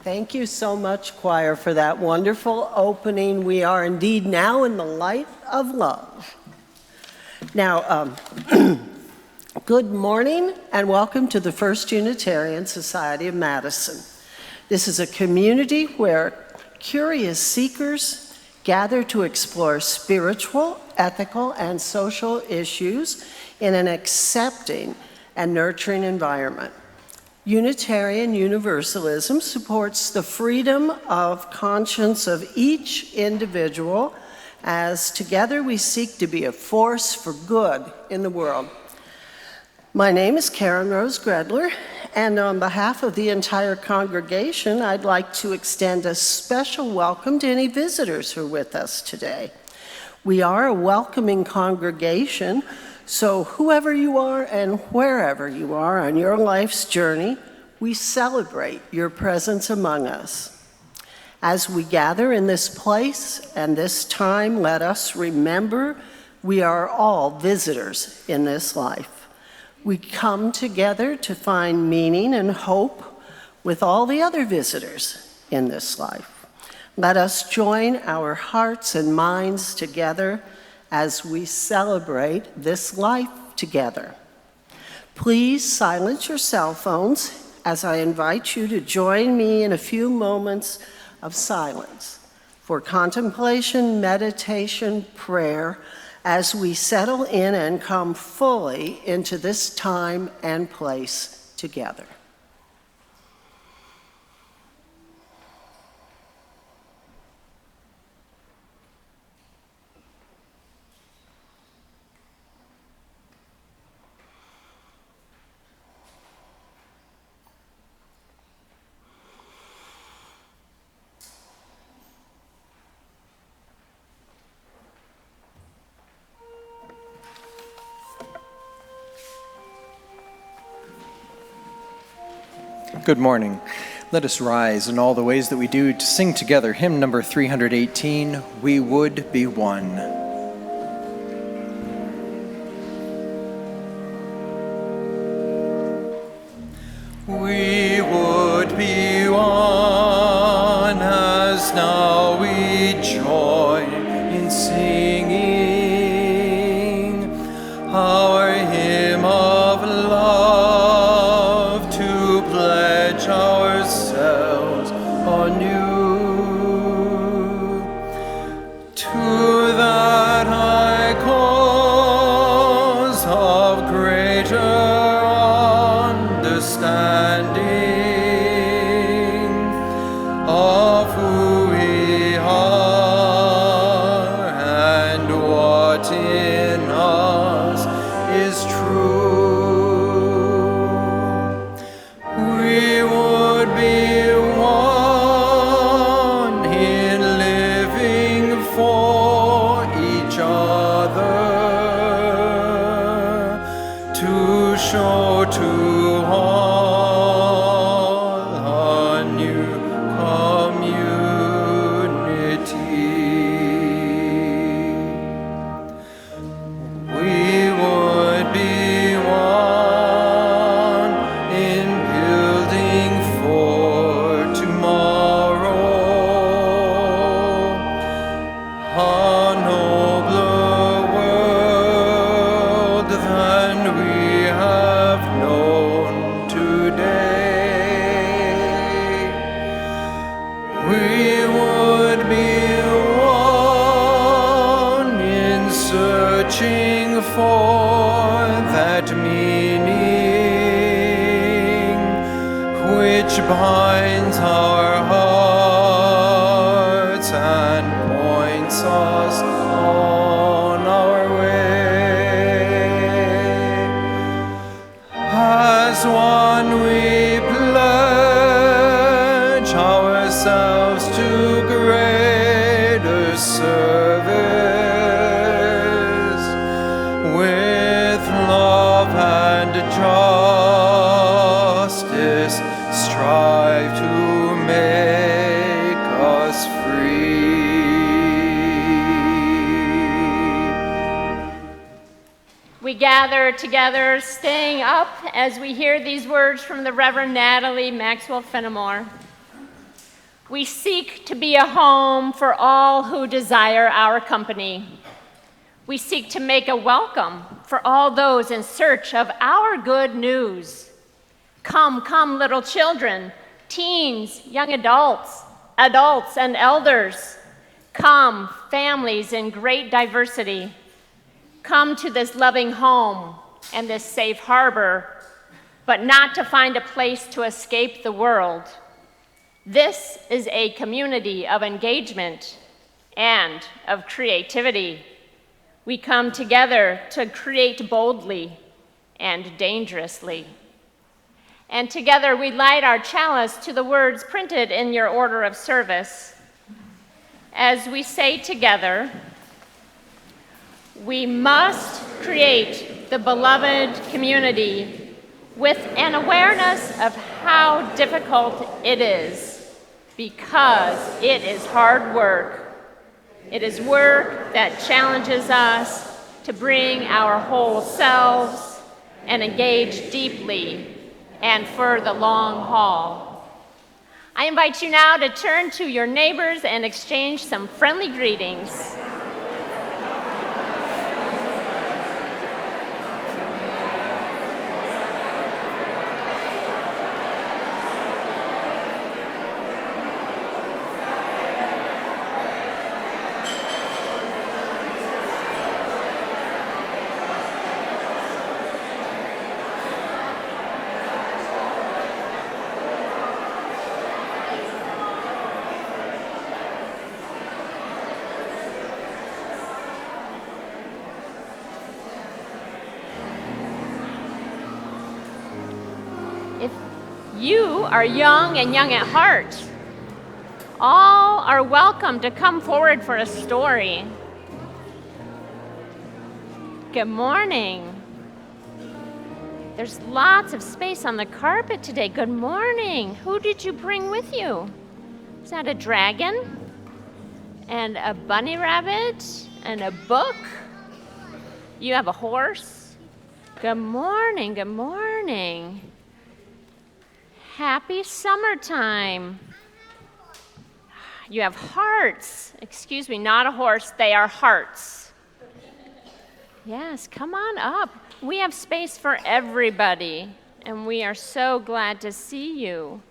Thank you so much, choir, for that wonderful opening. We are indeed now in the light of love. Now, good morning and welcome to the First Unitarian Society of Madison. This is a community where curious seekers gather to explore spiritual, ethical, and social issues in an accepting and nurturing environment. Unitarian Universalism supports the freedom of conscience of each individual as together we seek to be a force for good in the world. My name is Karen Rose Gredler, and on behalf of the entire congregation, I'd like to extend a special welcome to any visitors who are with us today. We are a welcoming congregation, so whoever you are and wherever you are on your life's journey, we celebrate your presence among us. As we gather in this place and this time, let us remember we are all visitors in this life. We come together to find meaning and hope with all the other visitors in this life. Let us join our hearts and minds together as we celebrate this life together. Please silence your cell phones as I invite you to join me in a few moments of silence for contemplation, meditation, prayer, as we settle in and come fully into this time and place together. Good morning. Let us rise in all the ways that we do to sing together hymn number 318, We Would Be One. We would be one as now we join in singing our hymn of love to pledge ourselves anew to that high cause of greater understanding of who we are and what in us is true. We would be one in living for each other to show to all a new community. We would be one in building for tomorrow a nobler world than we have known today. We would be one in searching for that meaning which binds our hearts and points us on our way. As one we pledge ourselves to greater service with love and justice, strive to make us free. We gather together, staying up as we hear these words from the Reverend Natalie Maxwell Fenimore. We seek to be a home for all who desire our company. We seek to make a welcome for all those in search of our good news. Come, come, little children, teens, young adults and elders. Come, families in great diversity. Come to this loving home and this safe harbor, but not to find a place to escape the world. This is a community of engagement and of creativity. We come together to create boldly and dangerously. And together we light our chalice to the words printed in your order of service. As we say together, we must create the beloved community with an awareness of how difficult it is, because it is hard work. It is work that challenges us to bring our whole selves and engage deeply and for the long haul. I invite you now to turn to your neighbors and exchange some friendly greetings. If you are young and young at heart, all are welcome to come forward for a story. Good morning. There's lots of space on the carpet today. Good morning. Who did you bring with you? Is that a dragon? And a bunny rabbit? And a book? You have a horse? Good morning, good morning. Happy summertime. You have hearts. Excuse me, not a horse, they are hearts. Yes, come on up. We have space for everybody, and we are so glad to see you.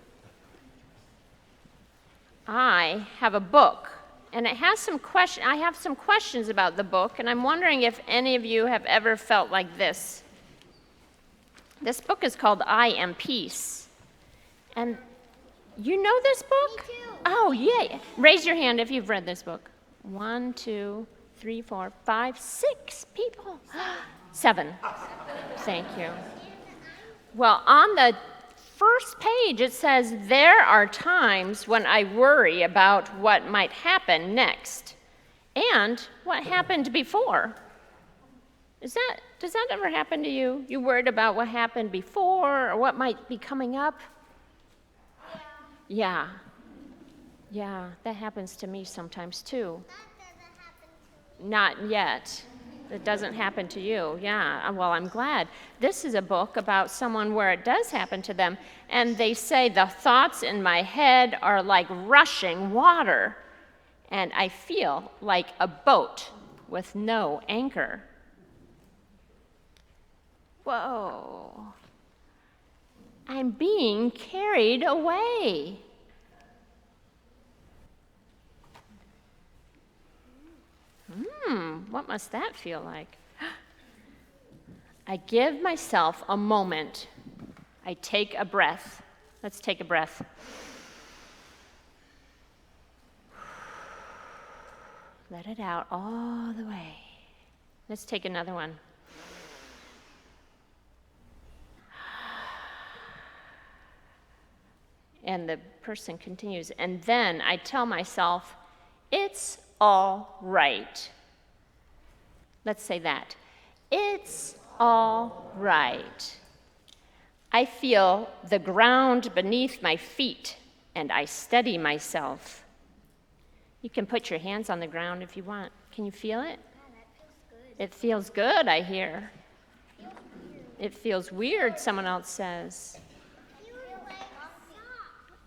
I have a book, and it has some I have some questions about the book, and I'm wondering if any of you have ever felt like this. This book is called I Am Peace. And you know this book? Me too. Oh, yeah. Raise your hand if you've read this book. 1, 2, 3, 4, 5, 6 people. 7. Thank you. Well, on the first page, it says, there are times when I worry about what might happen next and what happened before. Does that ever happen to you? You worried about what happened before or what might be coming up? Yeah, that happens to me sometimes too. That doesn't happen to me. Not yet. It doesn't happen to you. Yeah, well, I'm glad. This is a book about someone where it does happen to them, and they say the thoughts in my head are like rushing water, and I feel like a boat with no anchor. Whoa. I'm being carried away. What must that feel like? I give myself a moment. I take a breath. Let's take a breath. Let it out all the way. Let's take another one. And the person continues, and then I tell myself, it's all right. Let's say that. It's all right. I feel the ground beneath my feet, and I steady myself. You can put your hands on the ground if you want. Can you feel it? Yeah, that feels good. It feels good, I hear. It feels weird, someone else says.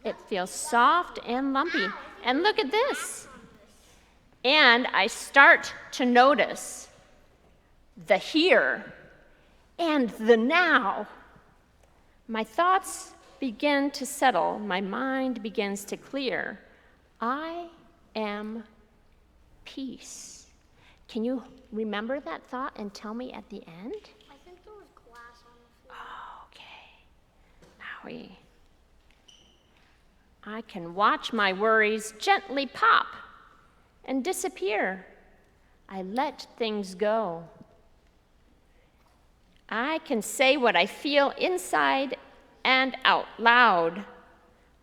It feels soft and lumpy. And look at this. And I start to notice the here and the now. My thoughts begin to settle. My mind begins to clear. I am peace. Can you remember that thought and tell me at the end? I think there was glass on the floor. Okay. I can watch my worries gently pop and disappear. I let things go. I can say what I feel inside and out loud.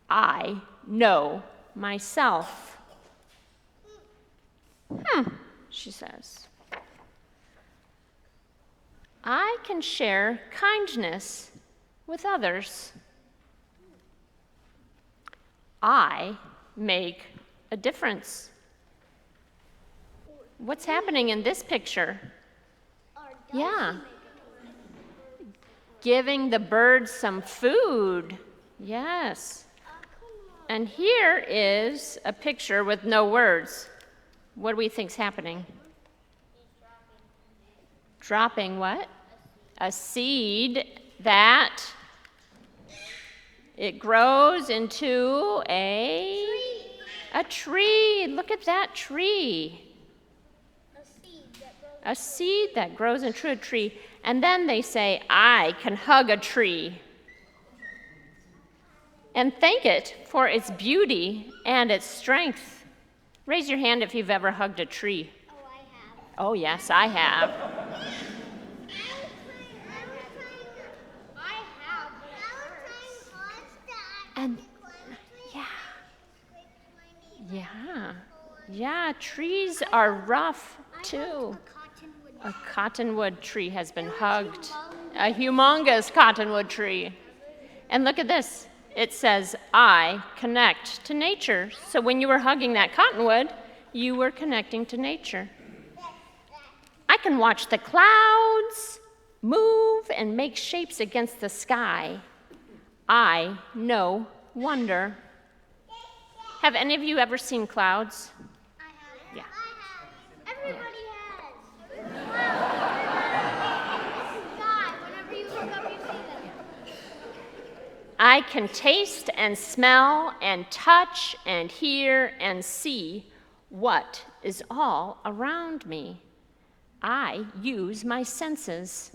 I know myself. She says. I can share kindness with others. I make a difference. What's happening in this picture? Yeah. Giving the birds some food. Yes. And here is a picture with no words. What do we think's happening? Dropping what? A seed that it grows into a tree. Look at that tree. A seed that grows into a tree. And then they say, I can hug a tree and thank it for its beauty and its strength. Raise your hand if you've ever hugged a tree. Oh, I have. Oh, yes, I have. And yeah, trees are rough too. A cottonwood tree has been hugged. A humongous cottonwood tree. And look at this. It says, I connect to nature. So when you were hugging that cottonwood, you were connecting to nature. I can watch the clouds move and make shapes against the sky. I know wonder. Have any of you ever seen clouds? I have. Yeah. I have. Everybody has. Sky. Whenever you look up, you see them. I can taste and smell and touch and hear and see what is all around me. I use my senses.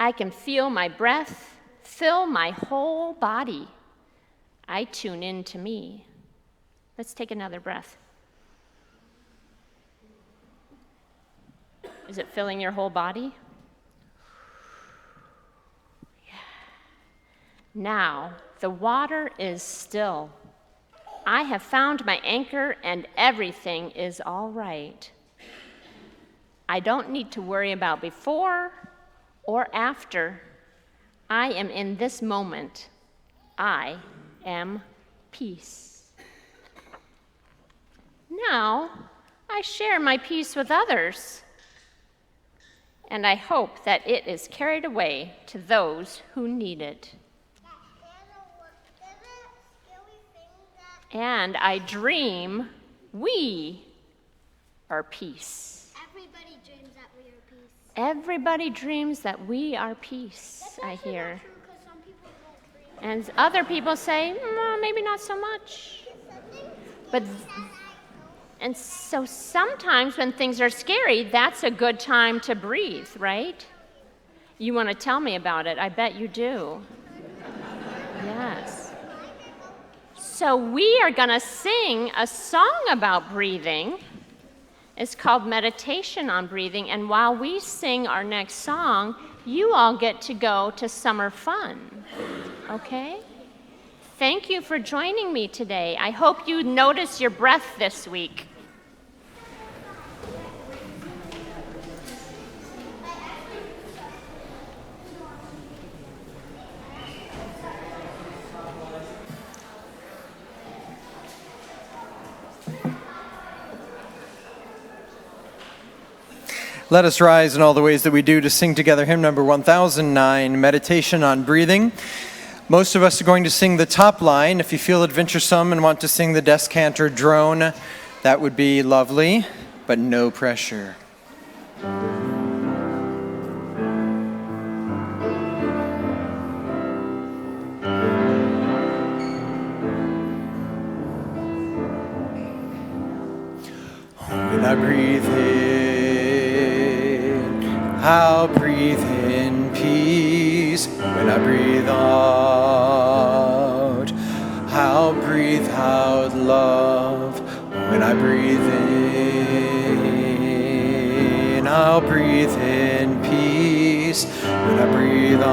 I can feel my breath fill my whole body. I tune in to me. Let's take another breath. Is it filling your whole body? Yeah. Now, the water is still. I have found my anchor and everything is all right. I don't need to worry about before or after. I am in this moment. I am peace. Now, I share my peace with others, and I hope that it is carried away to those who need it. And I dream we are peace. Everybody dreams that we are peace. Everybody dreams that we are peace, That's I actually hear. not true, 'cause some people don't dream. And other people say, maybe not so much. But, and so sometimes when things are scary, that's a good time to breathe, right? You want to tell me about it? I bet you do. Yes. So we are going to sing a song about breathing. It's called Meditation on Breathing. And while we sing our next song, you all get to go to summer fun. Okay? Thank you for joining me today. I hope you notice your breath this week. Let us rise in all the ways that we do to sing together hymn number 1009, Meditation on Breathing. Most of us are going to sing the top line. If you feel adventuresome and want to sing the descant or drone, that would be lovely, but no pressure. When I breathe in, I'll breathe in peace. When I breathe out, I'll breathe out love. When I breathe in, I'll breathe in peace. When I breathe out,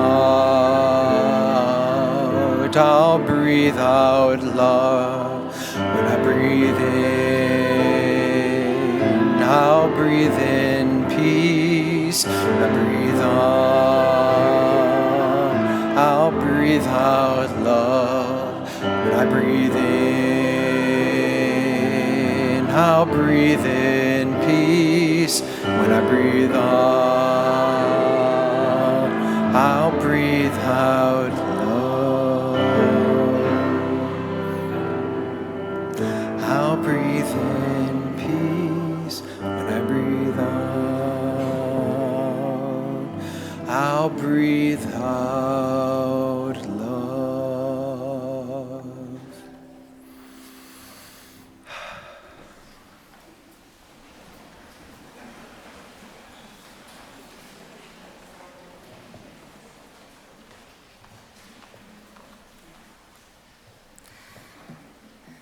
I'll breathe out love. When I breathe in, I'll breathe in peace. When I breathe out, I'll breathe out love. When I breathe in, I'll breathe in peace. When I breathe out, I'll breathe out love. I'll breathe in peace. When I breathe out, I'll breathe out love.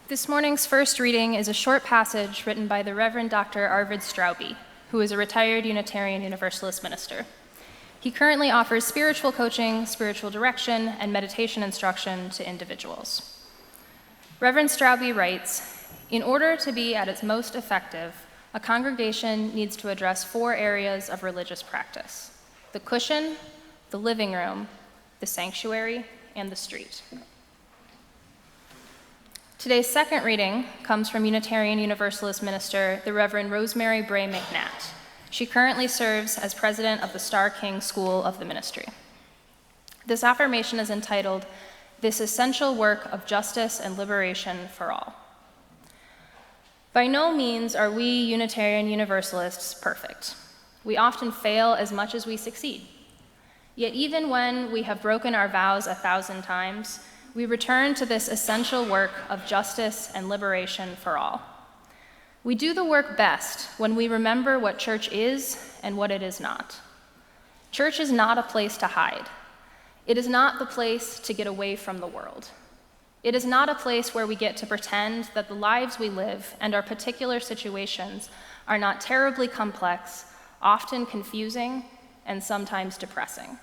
This morning's first reading is a short passage written by the Reverend Dr. Arvid Straube, who is a retired Unitarian Universalist minister. He currently offers spiritual coaching, spiritual direction, and meditation instruction to individuals. Reverend Straube writes, "In order to be at its most effective, a congregation needs to address 4 areas of religious practice: the cushion, the living room, the sanctuary, and the street." Today's second reading comes from Unitarian Universalist minister, the Reverend Rosemary Bray McNatt. She currently serves as president of the Star King School of the Ministry. This affirmation is entitled, "This Essential Work of Justice and Liberation for All." By no means are we Unitarian Universalists perfect. We often fail as much as we succeed. Yet even when we have broken our vows 1,000 times, we return to this essential work of justice and liberation for all. We do the work best when we remember what church is and what it is not. Church is not a place to hide. It is not the place to get away from the world. It is not a place where we get to pretend that the lives we live and our particular situations are not terribly complex, often confusing, and sometimes depressing.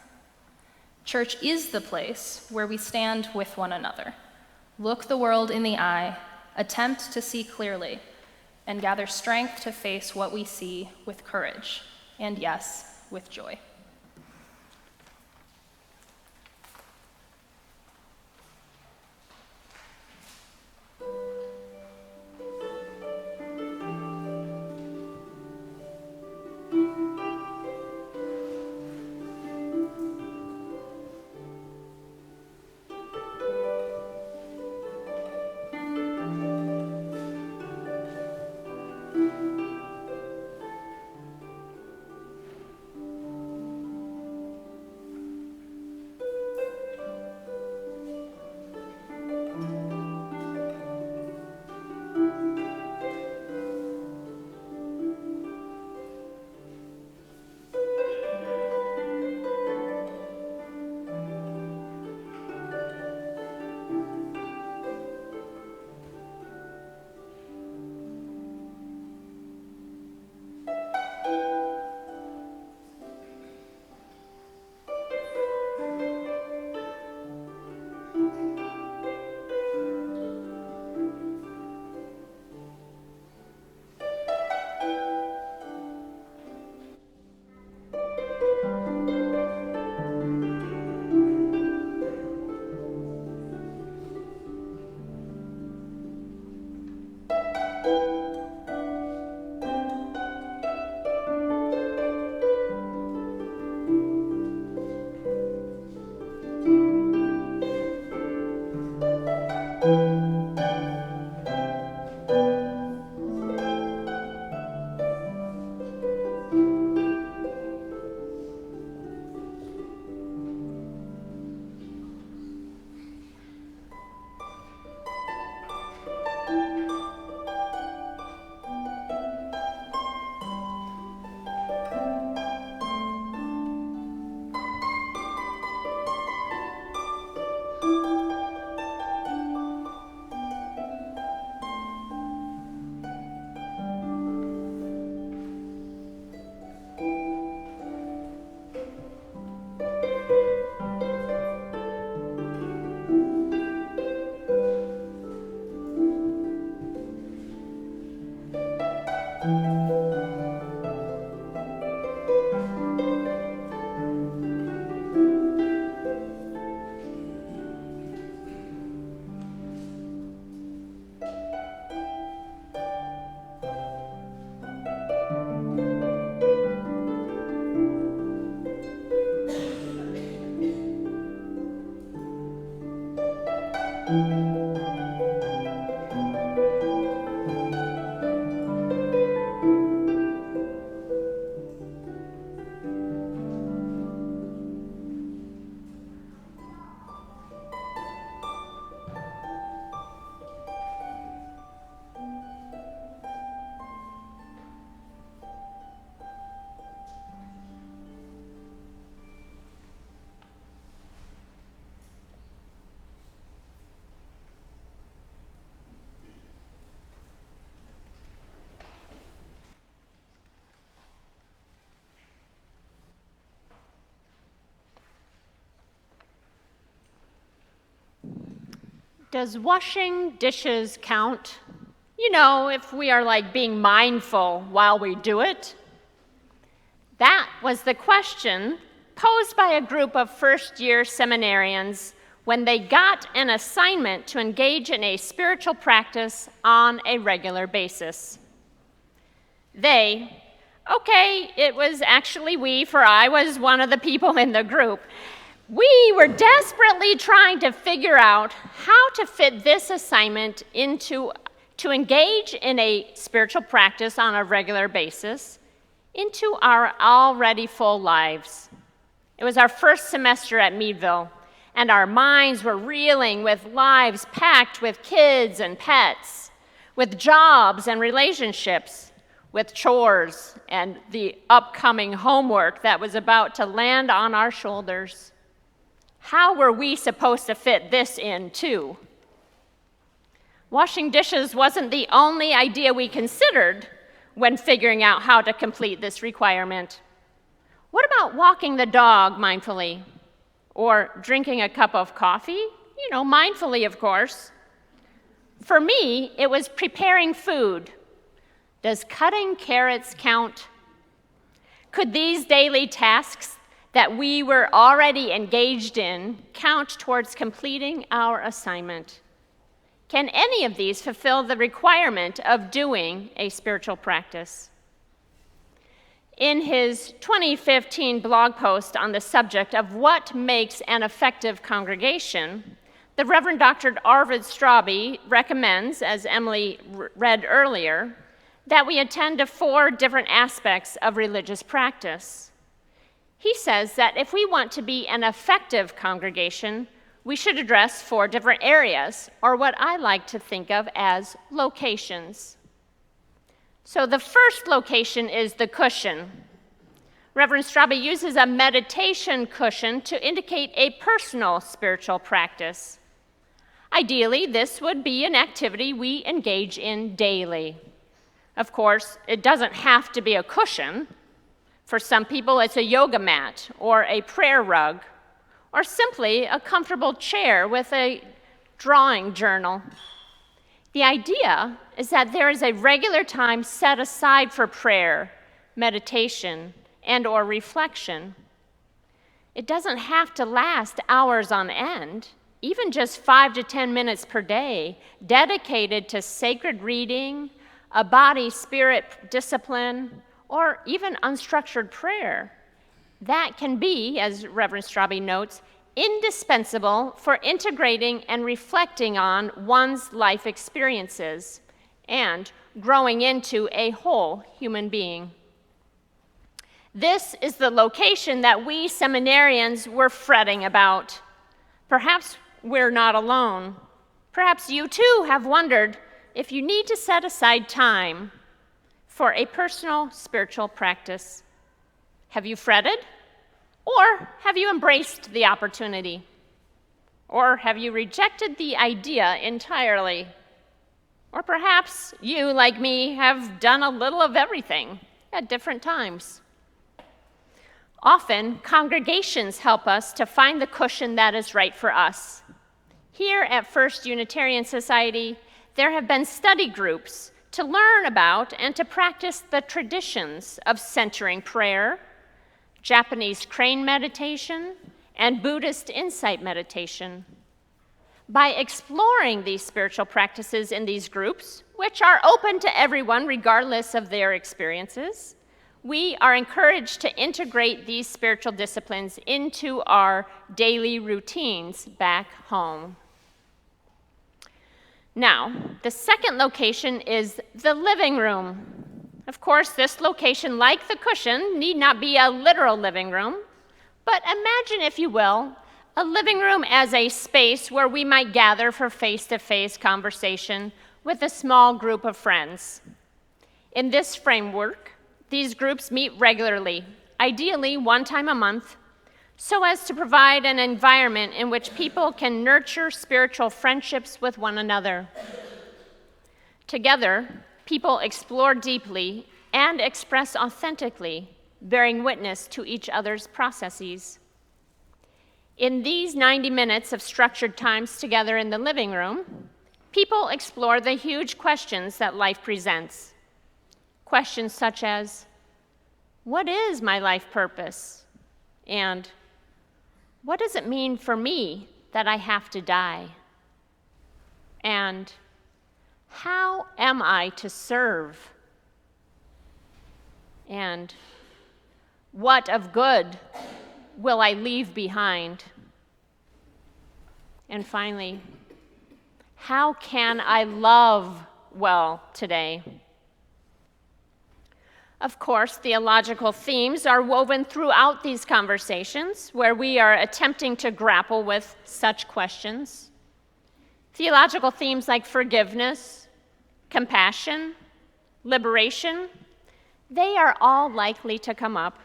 Church is the place where we stand with one another, look the world in the eye, attempt to see clearly, and gather strength to face what we see with courage, and yes, with joy. Does washing dishes count? You know, if we are like being mindful while we do it. That was the question posed by a group of first-year seminarians when they got an assignment to engage in a spiritual practice on a regular basis. It was actually we, for I was one of the people in the group. We were desperately trying to figure out how to fit this assignment to engage in a spiritual practice on a regular basis into our already full lives. It was our first semester at Meadville, and our minds were reeling with lives packed with kids and pets, with jobs and relationships, with chores and the upcoming homework that was about to land on our shoulders. How were we supposed to fit this in, too? Washing dishes wasn't the only idea we considered when figuring out how to complete this requirement. What about walking the dog mindfully? Or drinking a cup of coffee? Mindfully, of course. For me, it was preparing food. Does cutting carrots count? Could these daily tasks that we were already engaged in count towards completing our assignment? Can any of these fulfill the requirement of doing a spiritual practice? In his 2015 blog post on the subject of what makes an effective congregation, the Reverend Dr. Arvid Straube recommends, as Emily read earlier, that we attend to 4 different aspects of religious practice. He says that if we want to be an effective congregation, we should address 4 different areas, or what I like to think of as locations. So the first location is the cushion. Reverend Straube uses a meditation cushion to indicate a personal spiritual practice. Ideally, this would be an activity we engage in daily. Of course, it doesn't have to be a cushion. For some people, it's a yoga mat or a prayer rug, or simply a comfortable chair with a drawing journal. The idea is that there is a regular time set aside for prayer, meditation, and/or reflection. It doesn't have to last hours on end, even just 5 to 10 minutes per day, dedicated to sacred reading, a body-spirit discipline, or even unstructured prayer. That can be, as Reverend Straube notes, indispensable for integrating and reflecting on one's life experiences and growing into a whole human being. This is the location that we seminarians were fretting about. Perhaps we're not alone. Perhaps you too have wondered if you need to set aside time for a personal spiritual practice. Have you fretted? Or have you embraced the opportunity? Or have you rejected the idea entirely? Or perhaps you, like me, have done a little of everything at different times. Often, congregations help us to find the cushion that is right for us. Here at First Unitarian Society, there have been study groups to learn about and to practice the traditions of centering prayer, Japanese crane meditation, and Buddhist insight meditation. By exploring these spiritual practices in these groups, which are open to everyone regardless of their experiences, we are encouraged to integrate these spiritual disciplines into our daily routines back home. Now, the second location is the living room. Of course, this location, like the cushion, need not be a literal living room, but imagine, if you will, a living room as a space where we might gather for face-to-face conversation with a small group of friends. In this framework, these groups meet regularly, ideally one time a month, so as to provide an environment in which people can nurture spiritual friendships with one another. Together, people explore deeply and express authentically, bearing witness to each other's processes. In these 90 minutes of structured times together in the living room, people explore the huge questions that life presents. Questions such as, what is my life purpose? And what does it mean for me that I have to die? And how am I to serve? And what of good will I leave behind? And finally, how can I love well today? Of course, theological themes are woven throughout these conversations where we are attempting to grapple with such questions. Theological themes like forgiveness, compassion, liberation, they are all likely to come up.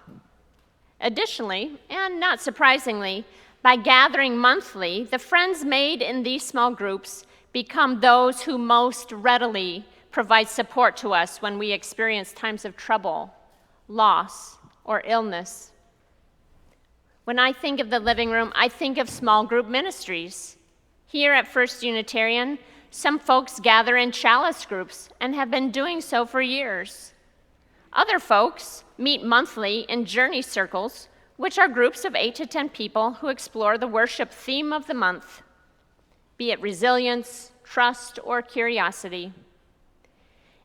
Additionally, and not surprisingly, by gathering monthly, the friends made in these small groups become those who most readily provide support to us when we experience times of trouble, loss, or illness. When I think of the living room, I think of small group ministries. Here at First Unitarian, some folks gather in chalice groups and have been doing so for years. Other folks meet monthly in journey circles, which are groups of 8 to 10 people who explore the worship theme of the month, be it resilience, trust, or curiosity.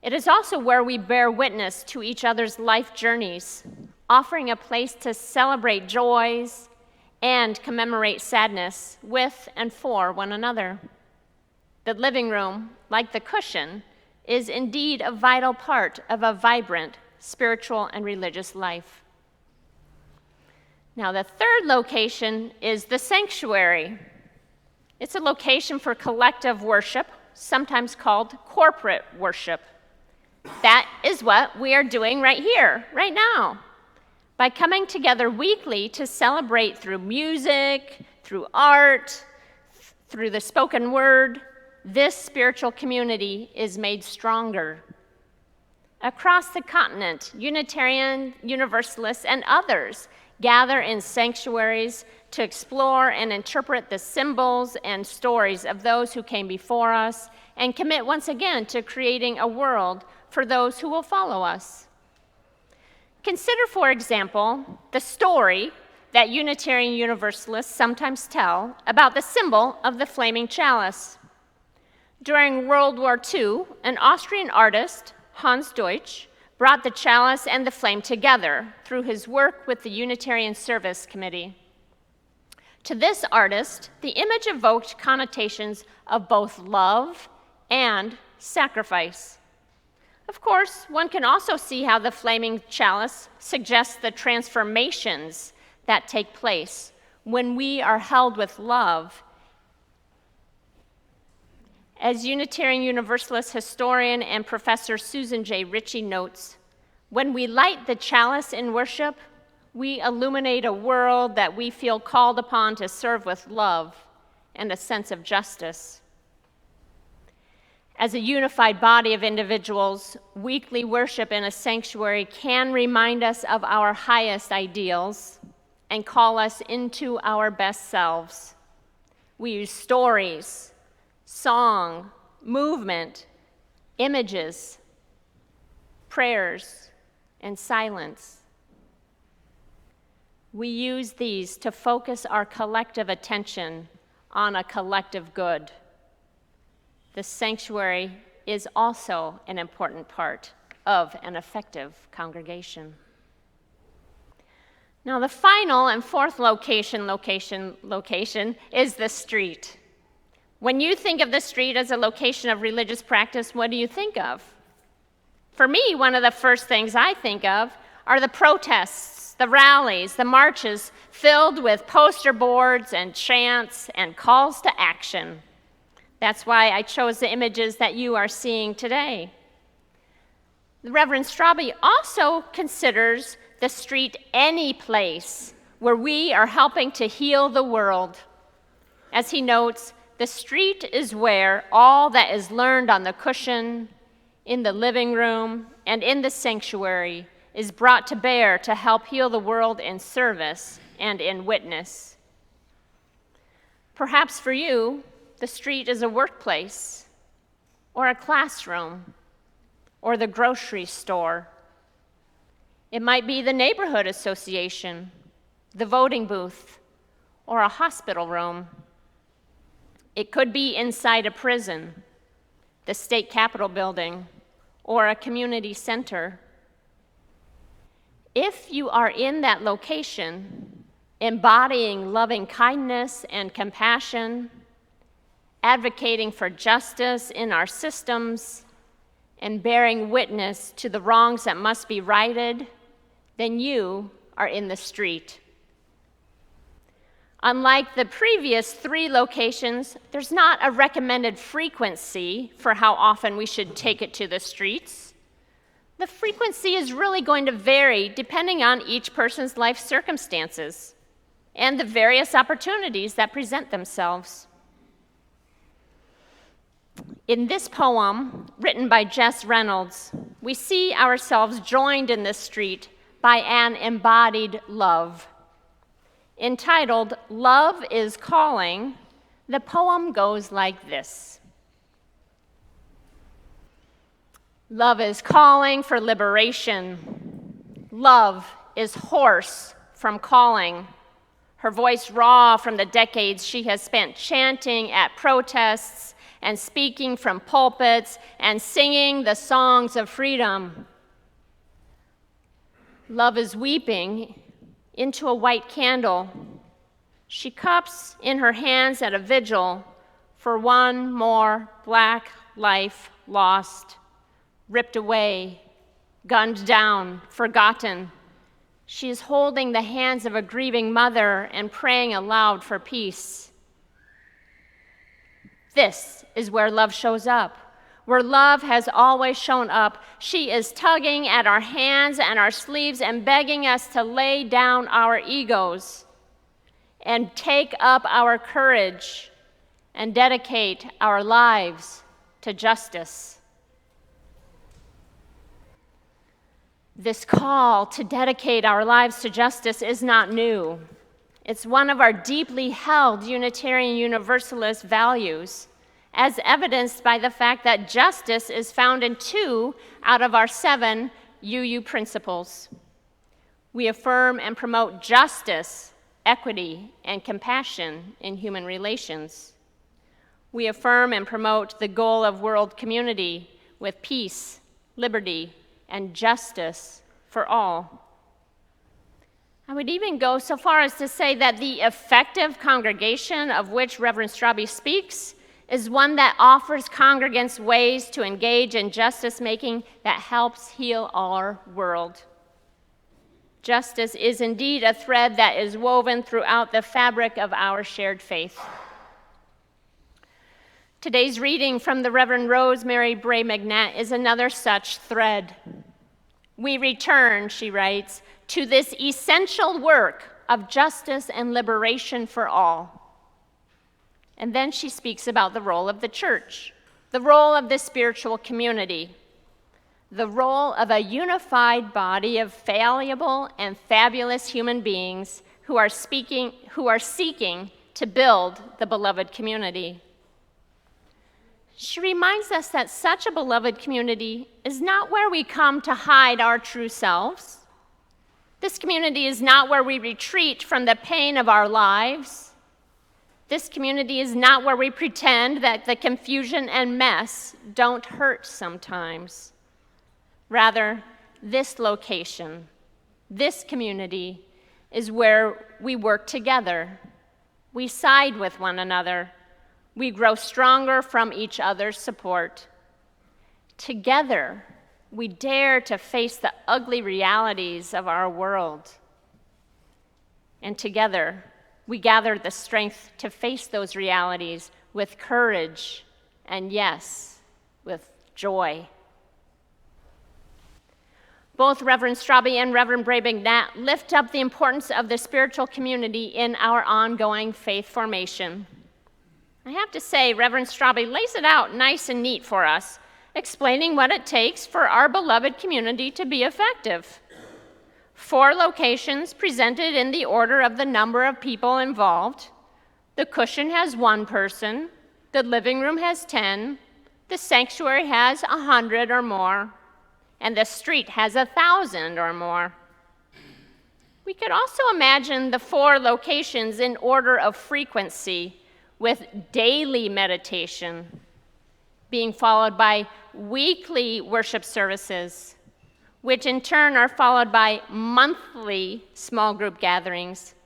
It is also where we bear witness to each other's life journeys, offering a place to celebrate joys and commemorate sadness with and for one another. The living room, like the cushion, is indeed a vital part of a vibrant spiritual and religious life. Now, the third location is the sanctuary. It's a location for collective worship, sometimes called corporate worship. That is what we are doing right here, right now. By coming together weekly to celebrate through music, through art, through the spoken word, this spiritual community is made stronger. Across the continent, Unitarian Universalists and others gather in sanctuaries to explore and interpret the symbols and stories of those who came before us and commit once again to creating a world for those who will follow us. Consider, for example, the story that Unitarian Universalists sometimes tell about the symbol of the flaming chalice. During World War II, an Austrian artist, Hans Deutsch, brought the chalice and the flame together through his work with the Unitarian Service Committee. To this artist, the image evoked connotations of both love and sacrifice. Of course, one can also see how the flaming chalice suggests the transformations that take place when we are held with love. As Unitarian Universalist historian and professor Susan J. Ritchie notes, when we light the chalice in worship, we illuminate a world that we feel called upon to serve with love and a sense of justice. As a unified body of individuals, weekly worship in a sanctuary can remind us of our highest ideals and call us into our best selves. We use stories, song, movement, images, prayers, and silence. We use these to focus our collective attention on a collective good. The sanctuary is also an important part of an effective congregation. Now, the final and fourth location is the street. When you think of the street as a location of religious practice, what do you think of? For me, one of the first things I think of are the protests, the rallies, the marches filled with poster boards and chants and calls to action. That's why I chose the images that you are seeing today. The Reverend Straube also considers the street any place where we are helping to heal the world. As he notes, the street is where all that is learned on the cushion, in the living room, and in the sanctuary is brought to bear to help heal the world in service and in witness. Perhaps for you, the street is a workplace, or a classroom, or the grocery store. It might be the neighborhood association, the voting booth, or a hospital room. It could be inside a prison, the state capitol building, or a community center. If you are in that location, embodying loving kindness and compassion, advocating for justice in our systems, and bearing witness to the wrongs that must be righted, then you are in the street. Unlike the previous 3 locations, there's not a recommended frequency for how often we should take it to the streets. The frequency is really going to vary depending on each person's life circumstances and the various opportunities that present themselves. In this poem, written by Jess Reynolds, we see ourselves joined in this street by an embodied love. Entitled, "Love is Calling," the poem goes like this. Love is calling for liberation. Love is hoarse from calling, her voice raw from the decades she has spent chanting at protests and speaking from pulpits and singing the songs of freedom. Love is weeping into a white candle. She cups in her hands at a vigil for one more black life lost, ripped away, gunned down, forgotten. She is holding the hands of a grieving mother and praying aloud for peace. This is where love shows up, where love has always shown up. She is tugging at our hands and our sleeves and begging us to lay down our egos and take up our courage and dedicate our lives to justice. This call to dedicate our lives to justice is not new. It's one of our deeply held Unitarian Universalist values, as evidenced by the fact that justice is found in 2 out of our 7 UU principles. We affirm and promote justice, equity, and compassion in human relations. We affirm and promote the goal of world community with peace, liberty, and justice for all. I would even go so far as to say that the effective congregation of which Reverend Straube speaks is one that offers congregants ways to engage in justice making that helps heal our world. Justice is indeed a thread that is woven throughout the fabric of our shared faith. Today's reading from the Reverend Rosemary Bray McNatt is another such thread. We return, she writes, to this essential work of justice and liberation for all. And then she speaks about the role of the church, the role of the spiritual community, the role of a unified body of fallible and fabulous human beings who are seeking to build the beloved community. She reminds us that such a beloved community is not where we come to hide our true selves. This community is not where we retreat from the pain of our lives. This community is not where we pretend that the confusion and mess don't hurt sometimes. Rather, this location, this community, is where we work together. We side with one another. We grow stronger from each other's support. Together, we dare to face the ugly realities of our world. And together, we gather the strength to face those realities with courage and, yes, with joy. Both Reverend Straube and Reverend Bray-McNatt lift up the importance of the spiritual community in our ongoing faith formation. I have to say, Reverend Straube lays it out nice and neat for us, explaining what it takes for our beloved community to be effective. 4 locations presented in the order of the number of people involved. The cushion has 1 person, the living room has 10, the sanctuary has 100 or more, and the street has 1,000 or more. We could also imagine the 4 locations in order of frequency, with daily meditation being followed by weekly worship services, which in turn are followed by monthly small group gatherings,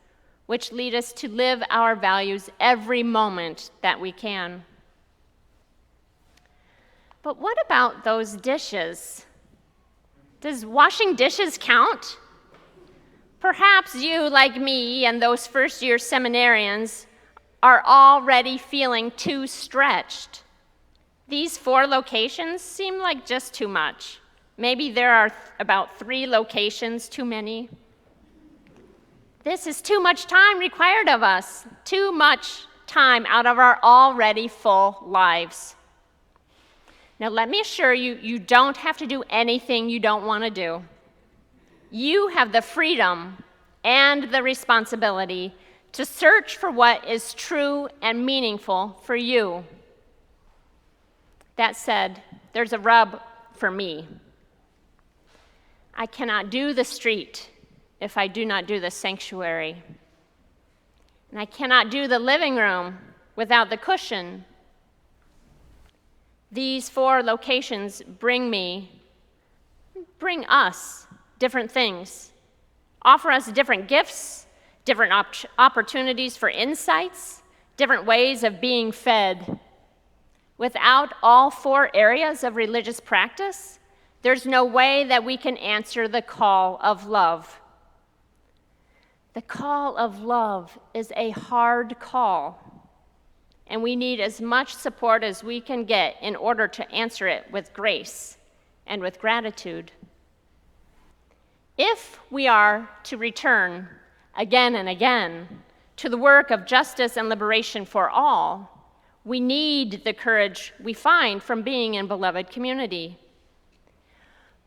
which lead us to live our values every moment that we can. But what about those dishes? Does washing dishes count? Perhaps you, like me and those first-year seminarians, are already feeling too stretched. These 4 locations seem like just too much. Maybe there are about 3 locations too many. This is too much time required of us, too much time out of our already full lives. Now, let me assure you, you don't have to do anything you don't want to do. You have the freedom and the responsibility to search for what is true and meaningful for you. That said, there's a rub for me. I cannot do the street if I do not do the sanctuary. And I cannot do the living room without the cushion. These 4 locations bring us different things, offer us different gifts, different opportunities for insights, different ways of being fed. Without all 4 areas of religious practice, there's no way that we can answer the call of love. The call of love is a hard call, and we need as much support as we can get in order to answer it with grace and with gratitude. If we are to return again and again to the work of justice and liberation for all, we need the courage we find from being in beloved community.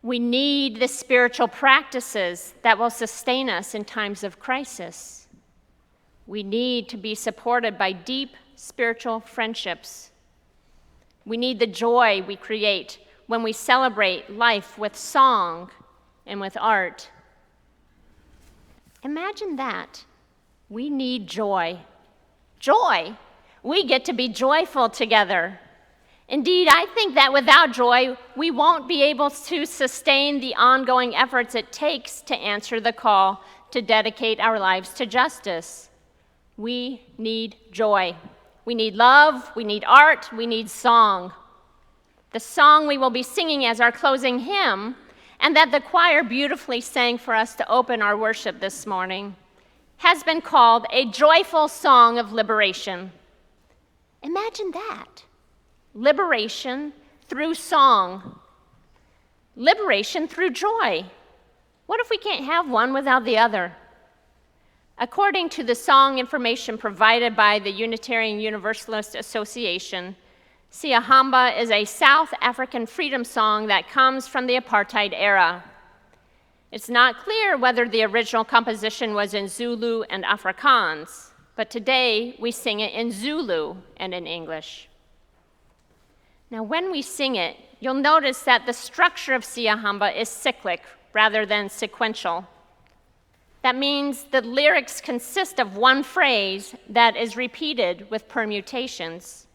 We need the spiritual practices that will sustain us in times of crisis. We need to be supported by deep spiritual friendships. We need the joy we create when we celebrate life with song and with art. Imagine that. We need joy. Joy. We get to be joyful together. Indeed, I think that without joy, we won't be able to sustain the ongoing efforts it takes to answer the call to dedicate our lives to justice. We need joy. We need love, we need art, we need song. The song we will be singing as our closing hymn, and that the choir beautifully sang for us to open our worship this morning, has been called a joyful song of liberation. Imagine that. Liberation through song. Liberation through joy. What if we can't have one without the other? According to the song information provided by the Unitarian Universalist Association, Siyahamba is a South African freedom song that comes from the apartheid era. It's not clear whether the original composition was in Zulu and Afrikaans, but today we sing it in Zulu and in English. Now, when we sing it, you'll notice that the structure of Siyahamba is cyclic rather than sequential. That means the lyrics consist of one phrase that is repeated with permutations.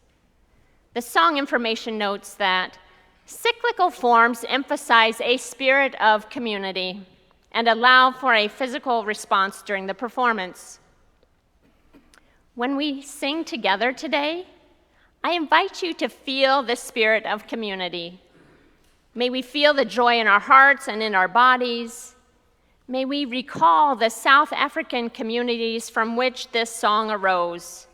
The song information notes that cyclical forms emphasize a spirit of community and allow for a physical response during the performance. When we sing together today, I invite you to feel the spirit of community. May we feel the joy in our hearts and in our bodies. May we recall the South African communities from which this song arose,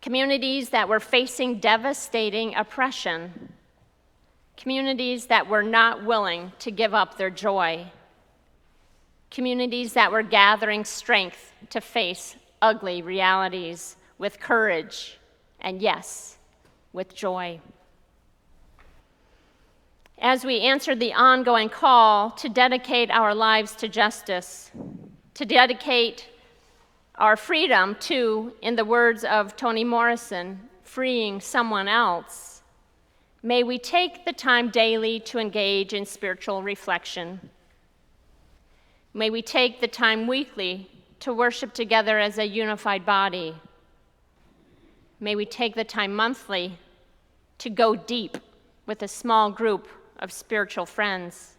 communities that were facing devastating oppression, communities that were not willing to give up their joy, communities that were gathering strength to face ugly realities with courage and, yes, with joy. As we answer the ongoing call to dedicate our lives to justice, to dedicate our freedom to, in the words of Toni Morrison, freeing someone else, may we take the time daily to engage in spiritual reflection. May we take the time weekly to worship together as a unified body. May we take the time monthly to go deep with a small group of spiritual friends.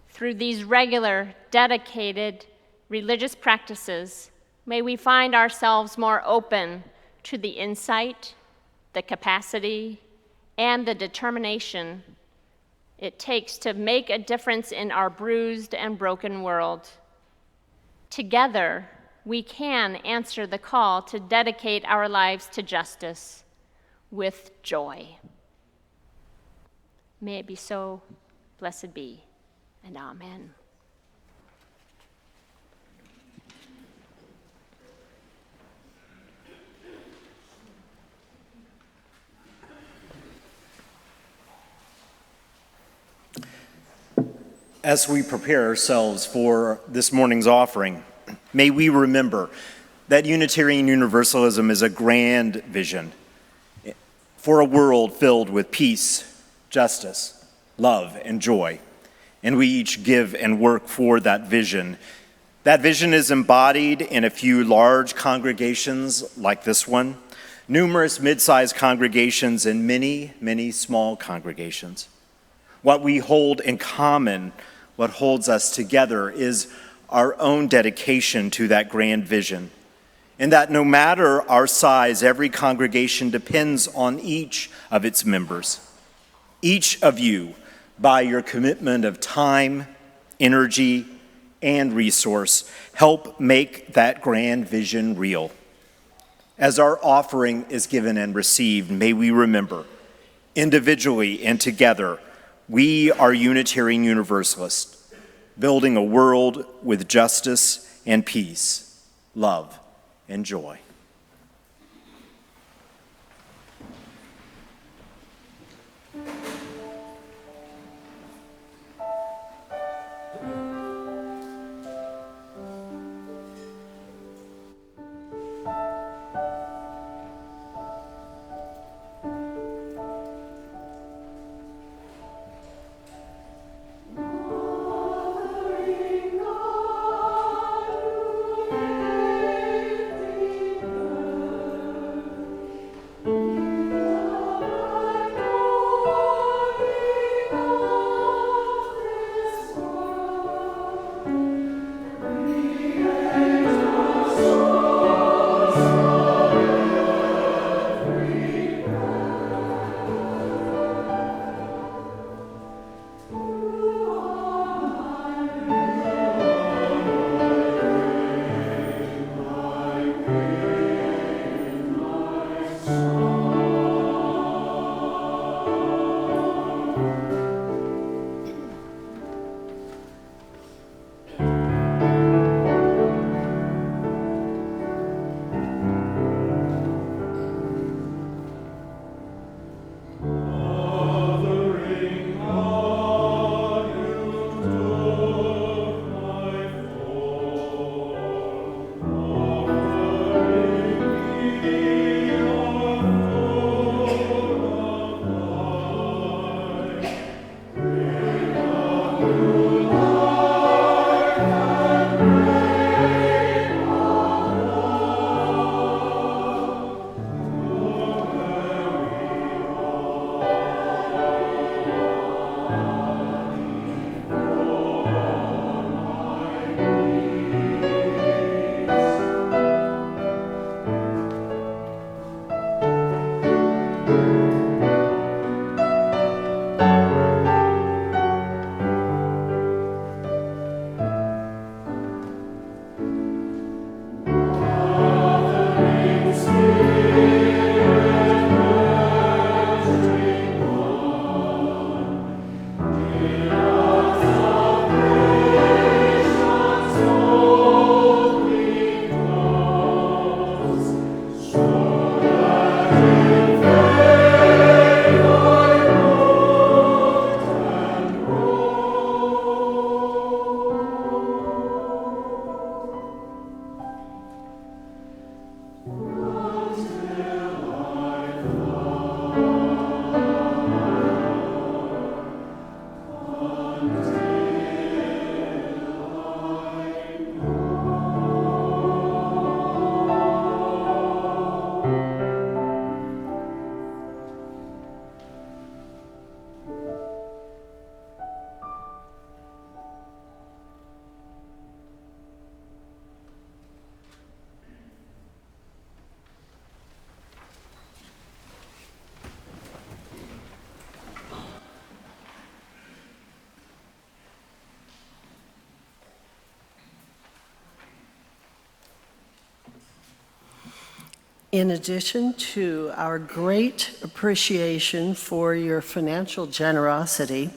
Through these regular, dedicated religious practices, may we find ourselves more open to the insight, the capacity, and the determination it takes to make a difference in our bruised and broken world. Together, we can answer the call to dedicate our lives to justice with joy. May it be so, blessed be, and amen. As we prepare ourselves for this morning's offering, may we remember that Unitarian Universalism is a grand vision for a world filled with peace, justice, love, and joy. And we each give and work for that vision. That vision is embodied in a few large congregations like this one, numerous mid-sized congregations, and many, many small congregations. What we hold in common, what holds us together, is our own dedication to that grand vision. And that no matter our size, every congregation depends on each of its members. Each of you, by your commitment of time, energy, and resource, help make that grand vision real. As our offering is given and received, may we remember, individually and together, we are Unitarian Universalists, building a world with justice and peace, love and joy. In addition to our great appreciation for your financial generosity,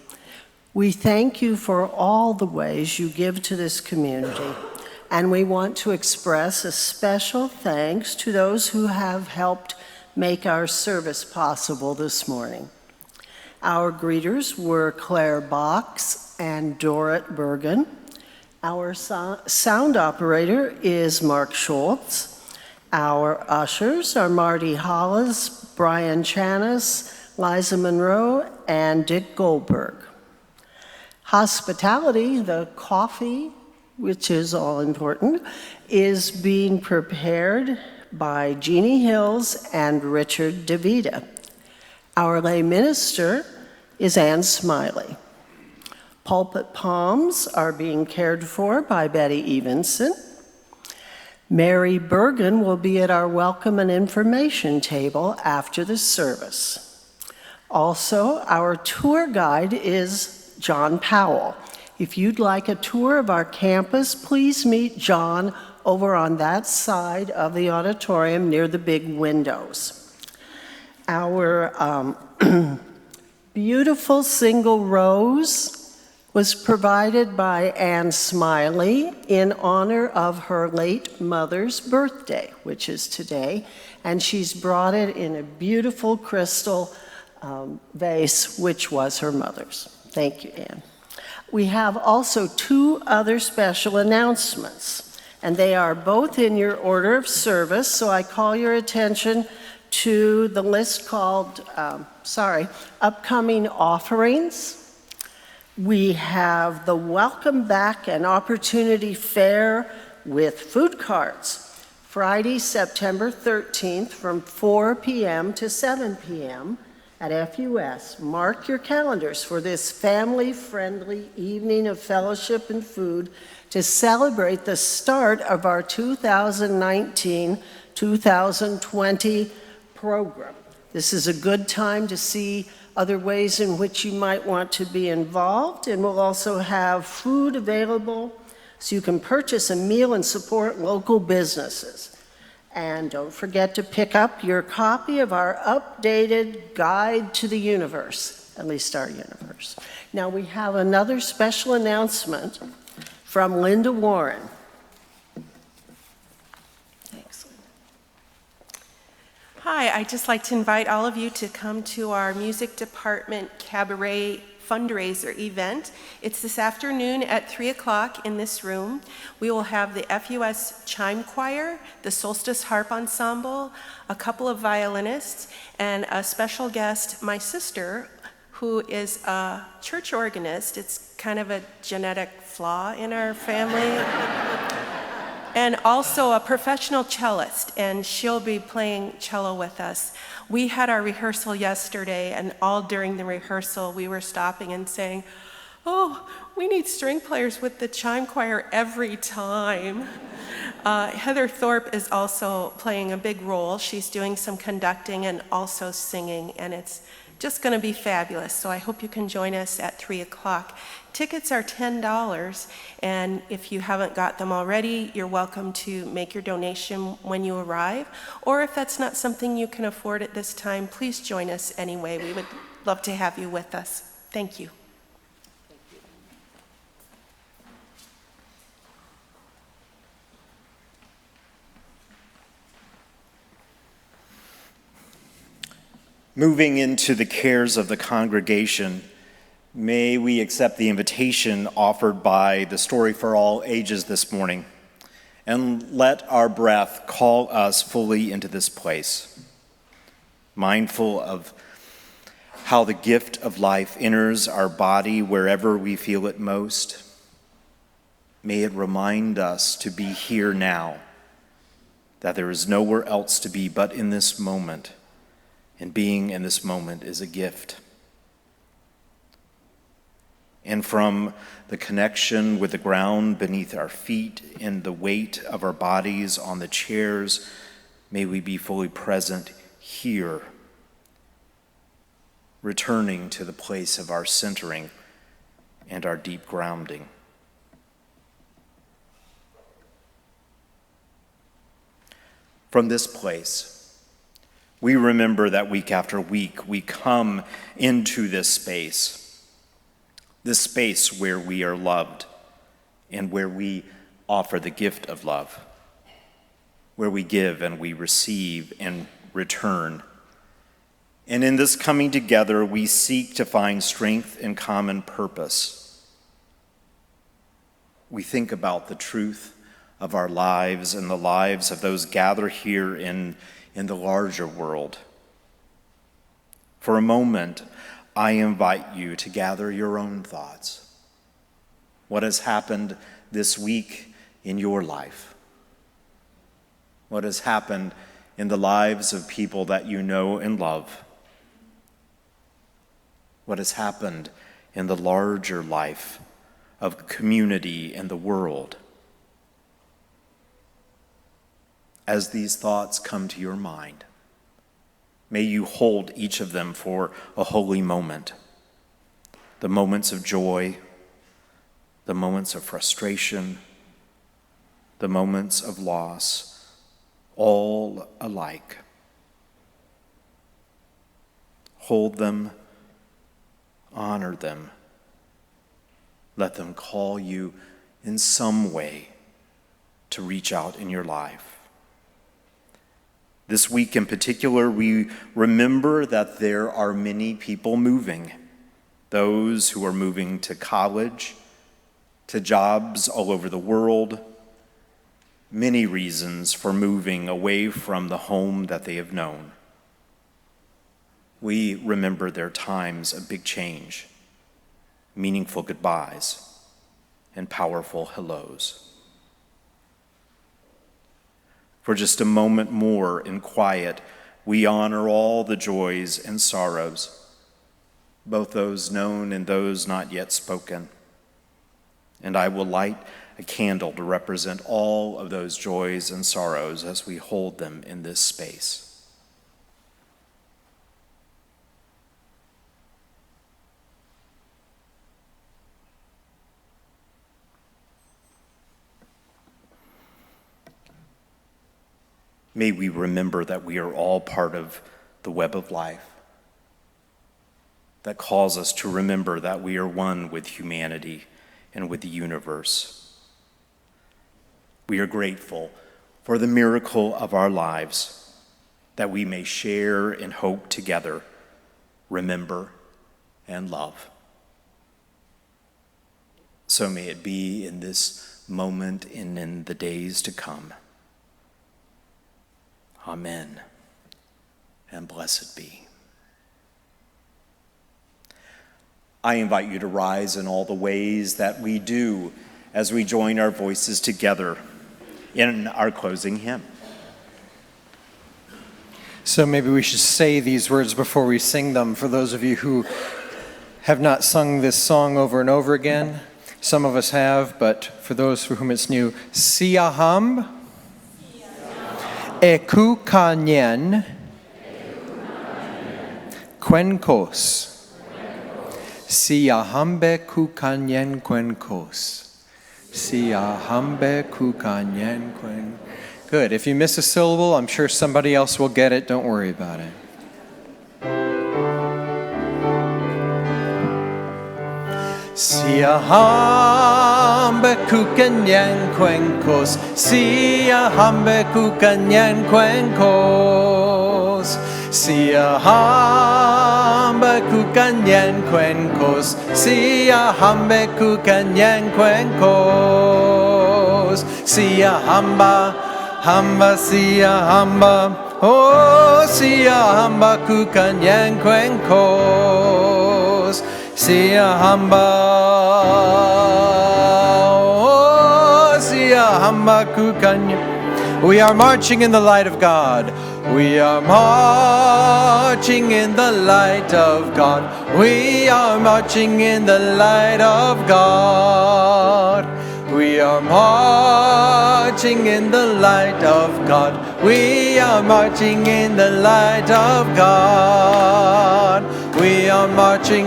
we thank you for all the ways you give to this community, and we want to express a special thanks to those who have helped make our service possible this morning. Our greeters were Claire Box and Dorrit Bergen. Our sound operator is Mark Schultz. Our ushers are Marty Hollis, Brian Chanis, Liza Monroe, and Dick Goldberg. Hospitality, the coffee, which is all important, is being prepared by Jeannie Hills and Richard DeVita. Our lay minister is Ann Smiley. Pulpit palms are being cared for by Betty Evenson. Mary Bergen will be at our welcome and information table after the service. Also, our tour guide is John Powell. If you'd like a tour of our campus, please meet John over on that side of the auditorium near the big windows. Our beautiful single rose was provided by Ann Smiley in honor of her late mother's birthday, which is today, and she's brought it in a beautiful crystal vase, which was her mother's. Thank you, Ann. We have also two other special announcements, and they are both in your order of service, so I call your attention to the list called, upcoming offerings. We have the Welcome Back and Opportunity Fair with food carts, Friday, September 13th from 4 p.m. to 7 p.m. at FUS. Mark your calendars for this family-friendly evening of fellowship and food to celebrate the start of our 2019-2020 program. This is a good time to see other ways in which you might want to be involved, and we'll also have food available so you can purchase a meal and support local businesses. And don't forget to pick up your copy of our updated Guide to the Universe, at least our universe. Now we have another special announcement from Linda Warren. Hi, I'd just like to invite all of you to come to our music department cabaret fundraiser event. It's this afternoon at 3 o'clock in this room. We will have the FUS Chime Choir, the Solstice Harp Ensemble, a couple of violinists, and a special guest, my sister, who is a church organist. It's kind of a genetic flaw in our family. And also a professional cellist, and she'll be playing cello with us. We had our rehearsal yesterday, and all during the rehearsal, we were stopping and saying, oh, we need string players with the chime choir every time. Heather Thorpe is also playing a big role. She's doing some conducting and also singing, and it's just gonna be fabulous. So I hope you can join us at 3 o'clock. Tickets are $10, and if you haven't got them already, you're welcome to make your donation when you arrive. Or if that's not something you can afford at this time, please join us anyway. We would love to have you with us. Thank you. Moving into the cares of the congregation, may we accept the invitation offered by the Story for All Ages this morning, and let our breath call us fully into this place, mindful of how the gift of life enters our body wherever we feel it most. May it remind us to be here now, that there is nowhere else to be but in this moment, and being in this moment is a gift. And from the connection with the ground beneath our feet and the weight of our bodies on the chairs, may we be fully present here, returning to the place of our centering and our deep grounding. From this place, We remember that week after week we come into this space where we are loved and where we offer the gift of love, where we give and we receive and return. And in this coming together, we seek to find strength and common purpose. We think about the truth of our lives and the lives of those gathered here in the larger world. For a moment, I invite you to gather your own thoughts. What has happened this week in your life? What has happened in the lives of people that you know and love? What has happened in the larger life of community and the world? As these thoughts come to your mind, may you hold each of them for a holy moment. The moments of joy, the moments of frustration, the moments of loss, all alike. Hold them, honor them. Let them call you in some way to reach out in your life. This week in particular, we remember that there are many people moving. Those who are moving to college, to jobs all over the world. Many reasons for moving away from the home that they have known. We remember their times of big change, meaningful goodbyes, and powerful hellos. For just a moment more in quiet, we honor all the joys and sorrows, both those known and those not yet spoken. And I will light a candle to represent all of those joys and sorrows as we hold them in this space. May we remember that we are all part of the web of life that calls us to remember that we are one with humanity and with the universe. We are grateful for the miracle of our lives that we may share and hope together, remember, and love. So may it be in this moment and in the days to come. Amen, and blessed be. I invite you to rise in all the ways that we do as we join our voices together in our closing hymn. So maybe we should say these words before we sing them for those of you who have not sung this song over and over again. Some of us have, but for those for whom it's new, Siaham Eku kanyen kwenkos. Siahambe kukanyen kwenkos. Siahambe kukanyen kwen. Good. If you miss a syllable, I'm sure somebody else will get it. Don't worry about it. Siahambe kukanyen kwenkos. Siahambe kukanyen kwenkos. Siahambe kukanyen kwenkos. Siahambe kukanyen kwenkos. Siahamba, hamba, siahamba. Oh, siahamba kukanyen kwenkos. Siahamba, oh, siahamba kukanyen. We are marching in the light of God. We are marching in the light of God. We are marching in the light of God. We are marching in the light of God. We are marching in the light of God. We are marching,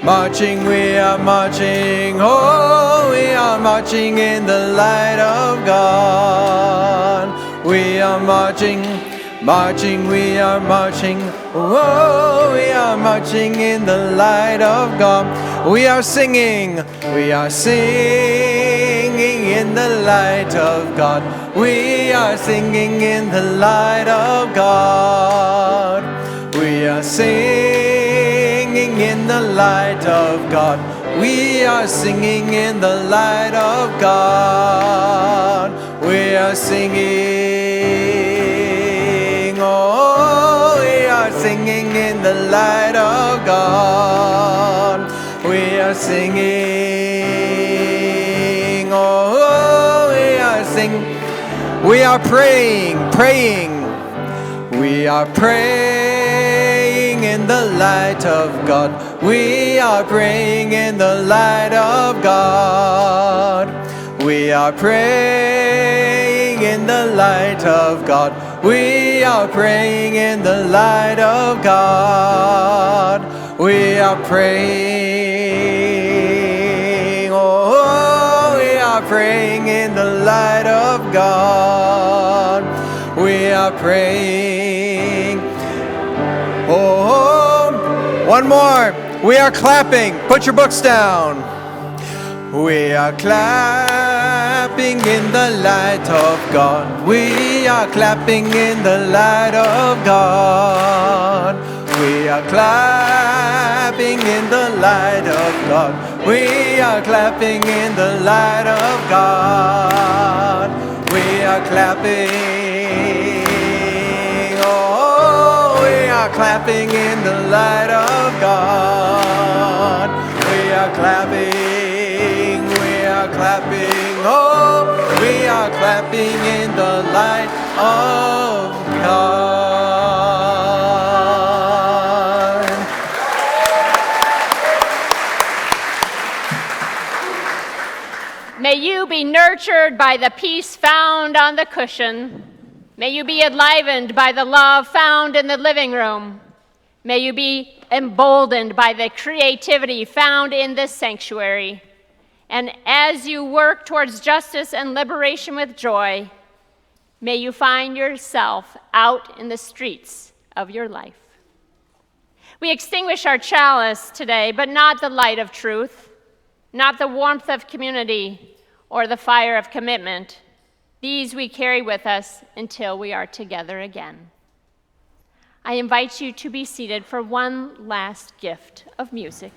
marching, we are marching. Oh, we are marching in the light of God. We are marching, Marching, we are marching. Oh, we are marching in the light of God. We are singing in the light of God. We are singing in the light of God. We are singing in the light of God. We are singing in the light of God. We are singing, oh, we are singing in the light of God. We are singing, oh, we are singing. We are praying. We are praying in the light of God. We are praying in the light of God. We are praying in the light of God. We are praying in the light of God. We are praying. Oh, we are praying in the light of God. We are praying. Oh, one more. We are clapping. Put your books down. We are clapping in the light of God. We are clapping in the light of God. We are clapping in the light of God. We are clapping in the light of God. We are clapping. Oh, we are clapping in the light of God. We are clapping. We are clapping. Oh, we are clapping in the light of God. May you be nurtured by the peace found on the cushion. May you be enlivened by the love found in the living room. May you be emboldened by the creativity found in this sanctuary. And as you work towards justice and liberation with joy, may you find yourself out in the streets of your life. We extinguish our chalice today, but not the light of truth, not the warmth of community, or the fire of commitment. These we carry with us until we are together again. I invite you to be seated for one last gift of music.